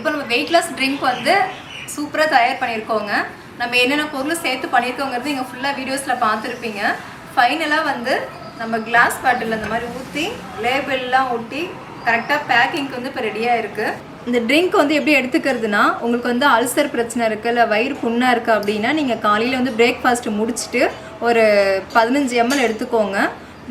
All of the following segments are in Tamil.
இப்போ நம்ம வெயிட் லாஸ் ட்ரிங்க் வந்து சூப்பராக தயார் பண்ணியிருக்கோங்க. நம்ம என்னென்ன பொருள் சேர்த்து பண்ணியிருக்கோங்கிறது நீங்கள் ஃபுல்லாக வீடியோஸில் பார்த்துருப்பீங்க. ஃபைனலாக வந்து நம்ம கிளாஸ் பாட்டில் இந்த மாதிரி ஊற்றி லேபிள்லாம் ஒட்டி கரெக்டாக பேக்கிங்க்கு வந்து இப்போ ரெடியாக இருக்குது. இந்த ட்ரிங்க் வந்து எப்படி எடுத்துக்கிறதுனா, உங்களுக்கு வந்து அல்சர் பிரச்சனை இருக்குது, இல்லை வயிறு புண்ணாக இருக்குது அப்படின்னா நீங்கள் காலையில் வந்து பிரேக்ஃபாஸ்ட்டு முடிச்சுட்டு ஒரு 15 ml எடுத்துக்கோங்க.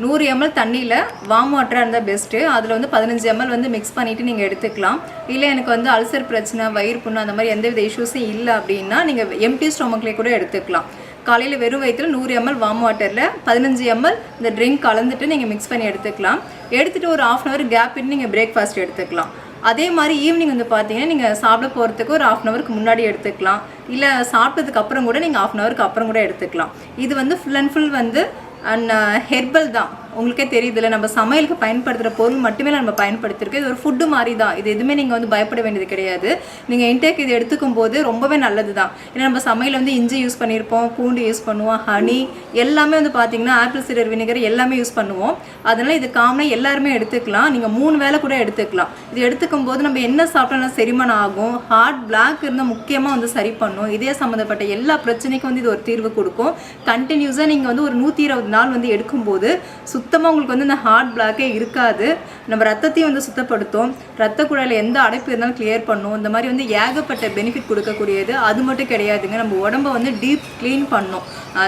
100 ml தண்ணியில் வார்ம் வாட்டராக இருந்தால் பெஸ்ட்டு. அதில் வந்து 15 ml வந்து மிக்ஸ் பண்ணிவிட்டு நீங்கள் எடுத்துக்கலாம். இல்லை எனக்கு வந்து அல்சர் பிரச்சனை, வயிறு புண்ணு அந்த மாதிரி எந்தவித இஷ்யூஸும் இல்லை அப்படின்னா நீங்கள் எம்டி ஸ்டொமக்லேயே கூட எடுத்துக்கலாம். காலையில் வெறும் வயிற்றில் 100 ml வார்ம் வாட்டரில் 15 ml இந்த ட்ரிங்க் கலந்துட்டு நீங்கள் மிக்ஸ் பண்ணி எடுத்துக்கலாம். எடுத்துகிட்டு ஒரு 1/2 hour கேப் விட்டு நீங்கள் பிரேக்ஃபாஸ்ட் எடுத்துக்கலாம். அதே மாதிரி ஈவினிங் வந்து பார்த்தீங்கன்னா நீங்கள் சாப்பிட போகிறதுக்கு ஒரு 1/2 hourக்கு முன்னாடி எடுத்துக்கலாம். இல்லை சாப்பிட்டதுக்கு அப்புறம் கூட நீங்கள் 1/2 hourக்கு அப்புறம் கூட எடுத்துக்கலாம். இது வந்து ஃபுல் அண்ட் ஃபுல் வந்து ஹெர்பல் தான். உங்களுக்கே தெரியுதுல்ல, நம்ம சமையலுக்கு பயன்படுத்துகிற பொருள் மட்டுமே நம்ம பயன்படுத்திருக்கு. இது ஒரு ஃபுட்டு மாதிரி தான். இது எதுவுமே நீங்கள் வந்து பயப்பட வேண்டியது கிடையாது. நீங்கள் இன்டேக் இது எடுத்துக்கும் போது ரொம்பவே நல்லது தான். ஏன்னா நம்ம சமையல் வந்து இஞ்சி யூஸ் பண்ணியிருப்போம், பூண்டு யூஸ் பண்ணுவோம், ஹனி எல்லாமே வந்து பார்த்திங்கன்னா ஆப்பிள் சீடர் வினிகர் எல்லாமே யூஸ் பண்ணுவோம். அதனால் இது காமனாக எல்லாருமே எடுத்துக்கலாம். நீங்கள் 3 வேளை கூட எடுத்துக்கலாம். இது எடுத்துக்கும் போது நம்ம என்ன சாப்பிட்டோம்னா செரிமானம் ஆகும். ஹார்ட் பிளாக் இருந்தால் முக்கியமாக வந்து சரி பண்ணும். இதே சம்மந்தப்பட்ட எல்லா பிரச்சனைக்கும் வந்து இது ஒரு தீர்வு கொடுக்கும். கண்டினியூஸாக நீங்கள் வந்து ஒரு 120 நாள் வந்து எடுக்கும்போது சுத்தமாக உங்களுக்கு வந்து இந்த ஹார்ட் பிளாக்கே இருக்காது. நம்ம ரத்தத்தையும் வந்து சுத்தப்படுத்தும். ரத்த குழாயில் எந்த அடைப்பு இருந்தாலும் கிளியர் பண்ணும். இந்த மாதிரி வந்து ஏகப்பட்ட பெனிஃபிட் கொடுக்கக்கூடியது. அது மட்டும் கிடையாதுங்க, நம்ம உடம்பை வந்து டீப் க்ளீன் பண்ணும்.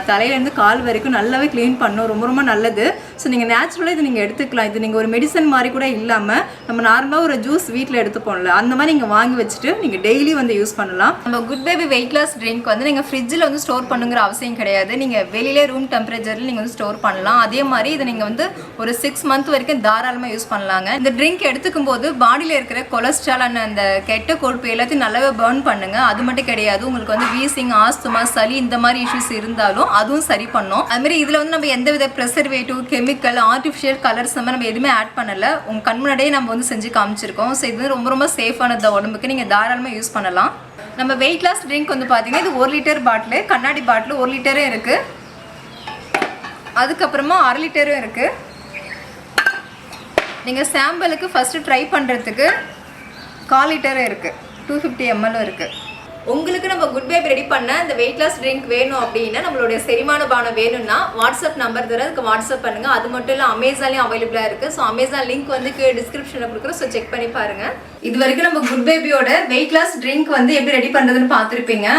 தலையிலேருந்து கால் வரைக்கும் நல்லாவே க்ளீன் பண்ணும். ரொம்ப ரொம்ப நல்லது. ஸோ நீங்கள் நேச்சுரலாக இது நீங்கள் எடுத்துக்கலாம். இது நீங்கள் ஒரு மெடிசன் மாதிரி கூட இல்லாமல் நம்ம நார்மலாக ஒரு ஜூஸ் வீட்டில் எடுத்துப்போம்ல, அந்த மாதிரி நீங்கள் வாங்கி வச்சுட்டு நீங்கள் டெய்லி வந்து யூஸ் பண்ணலாம். நம்ம good baby weight loss drink வந்து நீங்கள் ஃப்ரிட்ஜில் வந்து ஸ்டோர் பண்ணுங்கிற அவசியம் கிடையாது. நீங்கள் வெளியிலே ரூம் டெம்பரேச்சரில் நீங்கள் வந்து ஸ்டோர் பண்ணலாம். அதே மாதிரி இதை நீங்கள் வந்து ஒரு 6 month வரைக்கும் தாராளமாக யூஸ் பண்ணலாங்க. இந்த ட்ரிங்க் எடுத்துக்கும் போது பாடியில் இருக்கிற கொலஸ்ட்ரால் அந்த கெட்ட கொழுப்பு எல்லாத்தையும் நல்லாவே பர்ன் பண்ணுங்க. அது மட்டும் கிடையாது, உங்களுக்கு வந்து வீசிங், ஆஸ்துமா, சளி இந்த மாதிரி இஷ்யூஸ் இருந்தாலும் அதுவும் சரி பண்ணும். அதுமாதிரி இதில் வந்து நம்ம எந்தவித ப்ரெசர்வேட்டிவ், கெமிக்கல், ஆர்டிஃபிஷியல் கலர்ஸ் நம்ம எதுவுமே ஆட் பண்ணலை. உங்கள் கண் முன்னாடியே நம்ம வந்து செஞ்சு காமிச்சிருக்கோம். ஸோ இது ரொம்ப ரொம்ப சேஃபானது உடம்புக்கு. நீங்கள் தாராளமாக யூஸ் பண்ணலாம். நம்ம வெயிட் லாஸ் ட்ரிங்க் வந்து பார்த்தீங்கன்னா இது 1 liter பாட்டிலு, கண்ணாடி பாட்டில் 1 liter இருக்குது. அதுக்கப்புறமா 1/2 liter இருக்குது. நீங்கள் சாம்பிளுக்கு ஃபஸ்ட்டு ட்ரை பண்ணுறதுக்கு 1/4 liter இருக்குது, 250 ml இருக்குது. உங்களுக்கு நம்ம குட் பேபி ரெடி பண்ண இந்த வெயிட் லாஸ் ட்ரிங்க் வேணும் அப்படின்னா, நம்மளுடைய செரிமான பானம் வேணும்னா வாட்ஸ்அப் நம்பர் தர, அதுக்கு வாட்ஸ்அப் பண்ணுங்கள். அது மட்டும் இல்லை அமேசான்லேயும் அவைலபிளாக இருக்குது. ஸோ அமேசான் லிங்க் வந்து டிஸ்கிரிப்ஷனில் கொடுக்குறோம். ஸோ செக் பண்ணி பாருங்கள். இது வரைக்கும் நம்ம குட் பேபியோட வெயிட் லாஸ் ட்ரிங்க் வந்து எப்படி ரெடி பண்ணுறதுன்னு பார்த்துருப்பீங்க.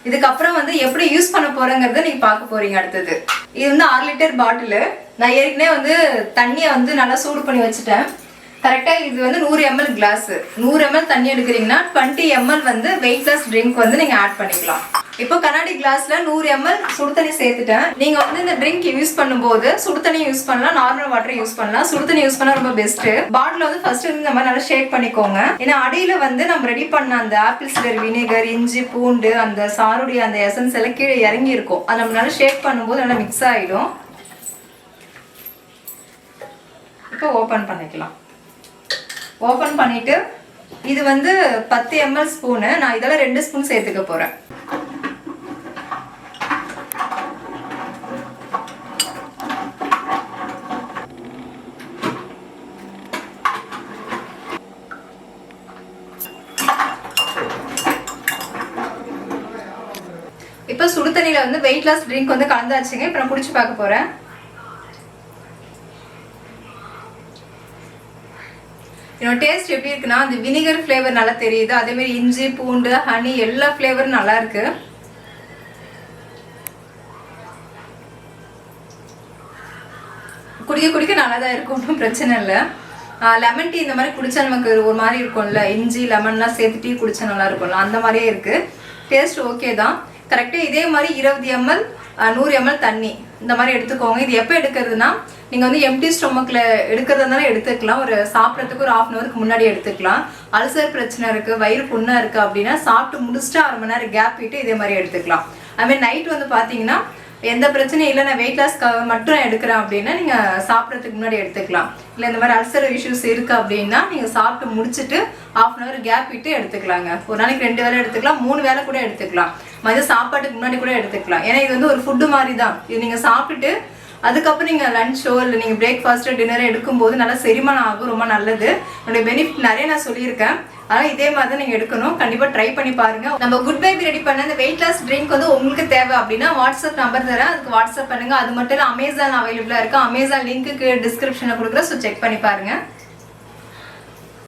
இதுக்கப்புறம் வந்து எப்படி யூஸ் பண்ண போகிறேங்கிறத நீங்கள் பார்க்க போகிறீங்க. அடுத்தது இது வந்து 1/2 liter பாட்டிலு. நான் ஏற்கனவே வந்து தண்ணியை வந்து நல்லா சூடு பண்ணி வச்சுட்டேன். கரெக்டாக இது வந்து 100 ml கிளாஸு. 100 ml தண்ணி எடுக்கிறீங்கன்னா 20 ml வந்து வெயிட் லாஸ் ட்ரிங்க் வந்து நீங்கள் ஆட் பண்ணிக்கலாம். இப்போ கண்ணாடி கிளாஸில் 100 ml சுடு தண்ணி சேர்த்துட்டேன். நீங்கள் வந்து இந்த ட்ரிங்க் யூஸ் பண்ணும்போது சுடு தண்ணி யூஸ் பண்ணலாம், நார்மல் வாட்டர் யூஸ் பண்ணலாம். சுடு தண்ணி யூஸ் பண்ணால் ரொம்ப பெஸ்ட்டு. பாட்டில் வந்து ஃபர்ஸ்ட் வந்து இந்த மாதிரி நல்லா ஷேக் பண்ணிக்கோங்க. ஏன்னா அடியில் வந்து நம்ம ரெடி பண்ண அந்த ஆப்பிள் சீடர் வினிகர், இஞ்சி, பூண்டு, அந்த சாருடைய அந்த எசன்ஸ் எல்லாம் கீழே இறங்கி இருக்கும். அது நம்ம நல்லா ஷேக் பண்ணும்போது நல்லா மிக்ஸ் ஆகிடும். இப்போ ஓப்பன் பண்ணிக்கலாம். ஓப்பன் பண்ணிட்டு இது வந்து 10 ml ஸ்பூனு. நான் இதெல்லாம் 2 ஸ்பூன் சேர்த்துக்க போகிறேன். இப்போ சுடு தண்ணியில் வந்து வெயிட் லாஸ் ட்ரிங்க் வந்து கலந்தாச்சுங்க. இப்போ நான் குடிச்சு பார்க்க போகிறேன். என்னோட டேஸ்ட் எப்படி இருக்குன்னா, அந்த வினிகர் ஃப்ளேவர் நல்லா தெரியுது. அதேமாதிரி இஞ்சி, பூண்டு, ஹனி எல்லா ஃப்ளேவரும் நல்லா இருக்கு. குடிக்க குடிக்க நல்லா தான் இருக்கும், ஒன்றும் பிரச்சனை இல்லை. லெமன் டீ இந்த மாதிரி குடிச்சா நமக்கு ஒரு மாதிரி இருக்கும்ல, இஞ்சி லெமன்லாம் சேர்த்து டீ குடிச்சா நல்லா இருக்கும்ல, அந்த மாதிரியே இருக்கு. டேஸ்ட் ஓகே தான். கரெக்டாக இதே மாதிரி 20 ml 100 ml தண்ணி இந்த மாதிரி எடுத்துக்கோங்க. இது எப்போ எடுக்கிறதுனா, நீங்கள் வந்து எம்டி ஸ்டொமக்கில் எடுக்கிறதுனால எடுத்துக்கலாம். ஒரு சாப்பிட்றதுக்கு ஒரு 1/2 hourக்கு முன்னாடி எடுத்துக்கலாம். அல்சர் பிரச்சனை இருக்குது, வயிறு புண்ணாக இருக்குது அப்படின்னா சாப்பிட்டு முடிச்சுட்டு 1/2 மணி நேரம் கேப் விட்டு இதே மாதிரி எடுத்துக்கலாம். அதுமாதிரி நைட் வந்து பார்த்தீங்கன்னா எந்த பிரச்சனையும் இல்லை, நான் வெயிட் லாஸ்க்காக மட்டும் எடுக்கிறேன் அப்படின்னா நீங்கள் சாப்பிட்றதுக்கு முன்னாடி எடுத்துக்கலாம். இல்லை இந்த மாதிரி அல்சர் இஷ்யூஸ் இருக்குது அப்படின்னா நீங்கள் சாப்பிட்டு முடிச்சுட்டு 1/2 hour கேப் விட்டு எடுத்துக்கலாங்க. ஒரு நாளைக்கு 2 வேளை எடுத்துக்கலாம், 3 வேளை கூட எடுத்துக்கலாம். மதியம் சாப்பாட்டுக்கு முன்னாடி கூட எடுத்துக்கலாம். ஏன்னா இது வந்து ஒரு ஃபுட்டு மாதிரி தான். இது நீங்கள் சாப்பிட்டுட்டு அதுக்கப்புறம் நீங்கள் லன்ச்சோ இல்லை நீங்கள் பிரேக்ஃபாஸ்ட்டோ டின்னரோ எடுக்கும்போது நல்லா செரிமானம் ஆகும். ரொம்ப நல்லது. என்னுடைய பெனிஃபிட் நிறைய நான் சொல்லியிருக்கேன். ஆனால் இதே மாதிரி தான் நீங்கள் எடுக்கணும். கண்டிப்பாக ட்ரை பண்ணி பாருங்கள். நம்ம குட் பேபி ரெடி பண்ண அந்த வெயிட் லாஸ் ட்ரிங்க் வந்து உங்களுக்கு தேவை அப்படின்னா வாட்ஸ்அப் நம்பர் தரேன், அதுக்கு வாட்ஸ்அப் பண்ணுங்கள். அது மட்டும் இல்லை அமேசான் அவைலபிளாக இருக்குது. அமேசான் லிங்க்கு டிஸ்கிரிப்ஷனில் கொடுக்குறேன். ஸோ செக் பண்ணி பாருங்கள்.